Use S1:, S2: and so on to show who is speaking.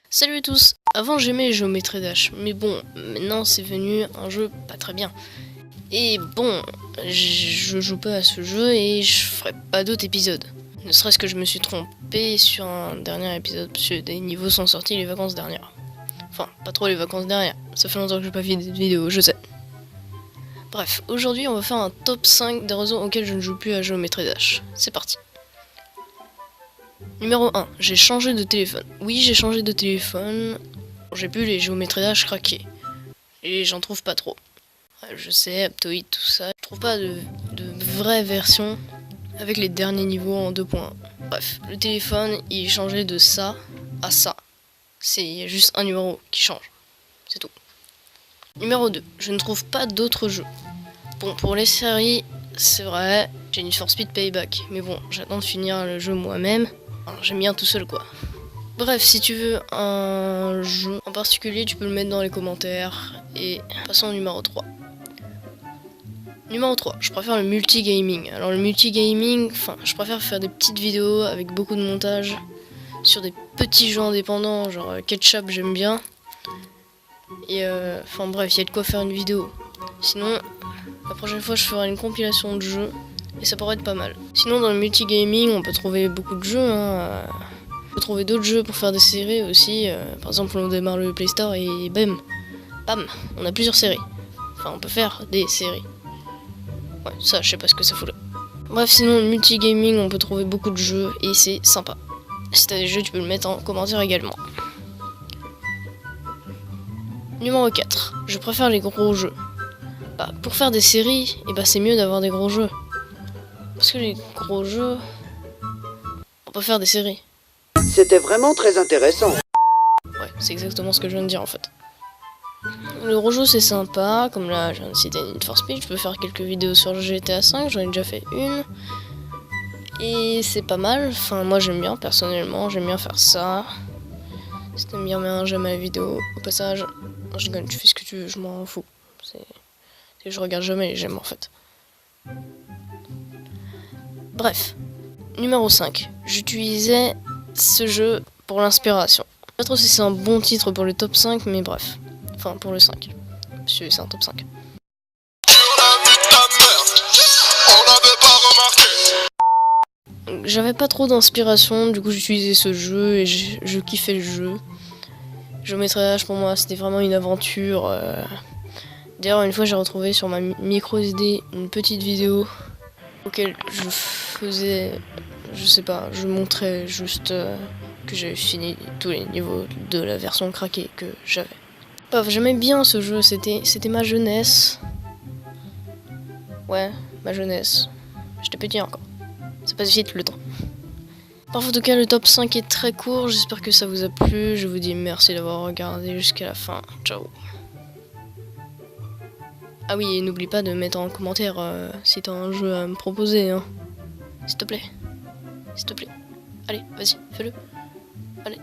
S1: Salut à tous. Avant j'aimais Geometry Dash, mais bon, maintenant c'est venu un jeu pas très bien. Et bon, je joue pas à ce jeu et je ferai pas d'autres épisodes. Ne serait-ce que je me suis trompé sur un dernier épisode, parce que des niveaux sont sortis les vacances dernières. Enfin, pas trop les vacances dernières, ça fait longtemps que j'ai pas fait de vidéo, je sais. Bref, aujourd'hui on va faire un top 5 des raisons auxquelles je ne joue plus à Geometry Dash. C'est parti. Numéro 1, j'ai changé de téléphone. Oui, j'ai changé de téléphone. J'ai pu les Geometry Dash craquer. Et j'en trouve pas trop. Je sais, Aptoide, tout ça. Je trouve pas de vraie version avec les derniers niveaux en 2.1. Bref, le téléphone, il est changé de ça à ça. C'est juste un numéro qui change. C'est tout. Numéro 2, je ne trouve pas d'autres jeux. Bon, pour les séries, c'est vrai, j'ai Need for Speed Payback. Mais bon, j'attends de finir le jeu moi-même. J'aime bien tout seul, quoi. Bref, si tu veux un jeu en particulier, tu peux le mettre dans les commentaires. Et passons au numéro 3. Numéro 3, je préfère le multigaming. Alors le multigaming, je préfère faire des petites vidéos avec beaucoup de montage sur des petits jeux indépendants, genre Ketchup, j'aime bien. Et bref, il y a de quoi faire une vidéo. Sinon, la prochaine fois, je ferai une compilation de jeux. Et ça pourrait être pas mal. Sinon, dans le multigaming, on peut trouver beaucoup de jeux. On peut trouver d'autres jeux pour faire des séries aussi. Par exemple, on démarre le Play Store et bam, on a plusieurs séries. Enfin, on peut faire des séries. Ouais, ça, je sais pas ce que ça fout là. Bref, sinon, le multigaming, on peut trouver beaucoup de jeux et c'est sympa. Si t'as des jeux, tu peux le mettre en commentaire également. Numéro 4, je préfère les gros jeux. Pour faire des séries, c'est mieux d'avoir des gros jeux. Parce que les gros jeux, on peut faire des séries.
S2: C'était vraiment très intéressant.
S1: Ouais, c'est exactement ce que je viens de dire en fait. Le gros jeu c'est sympa, comme là je viens de citer Need for Speed, je peux faire quelques vidéos sur GTA 5, j'en ai déjà fait une. Et c'est pas mal, moi j'aime bien personnellement, j'aime bien faire ça. Si t'aimes bien, j'aime la vidéo. Au passage, non, je rigole, tu fais ce que tu veux, je m'en fous. Je regarde jamais les j'aime en fait. Bref, numéro 5, j'utilisais ce jeu pour l'inspiration. Je sais pas trop si c'est un bon titre pour le top 5, mais bref. Enfin, pour le 5. Parce que c'est un top 5. J'avais pas trop d'inspiration, du coup j'utilisais ce jeu et je kiffais le jeu. Geometry Dash pour moi c'était vraiment une aventure. D'ailleurs une fois j'ai retrouvé sur ma micro SD une petite vidéo auquel je faisais, je montrais juste que j'avais fini tous les niveaux de la version craquée que j'avais. Bref, j'aimais bien ce jeu, c'était ma jeunesse. Ouais, ma jeunesse. J'étais petit encore. Ça passe vite le temps. Bref, en tout cas, le top 5 est très court. J'espère que ça vous a plu. Je vous dis merci d'avoir regardé jusqu'à la fin. Ciao. Ah oui, et n'oublie pas de mettre en commentaire si t'as un jeu à me proposer. Hein. S'il te plaît. S'il te plaît. Allez, vas-y, fais-le. Allez.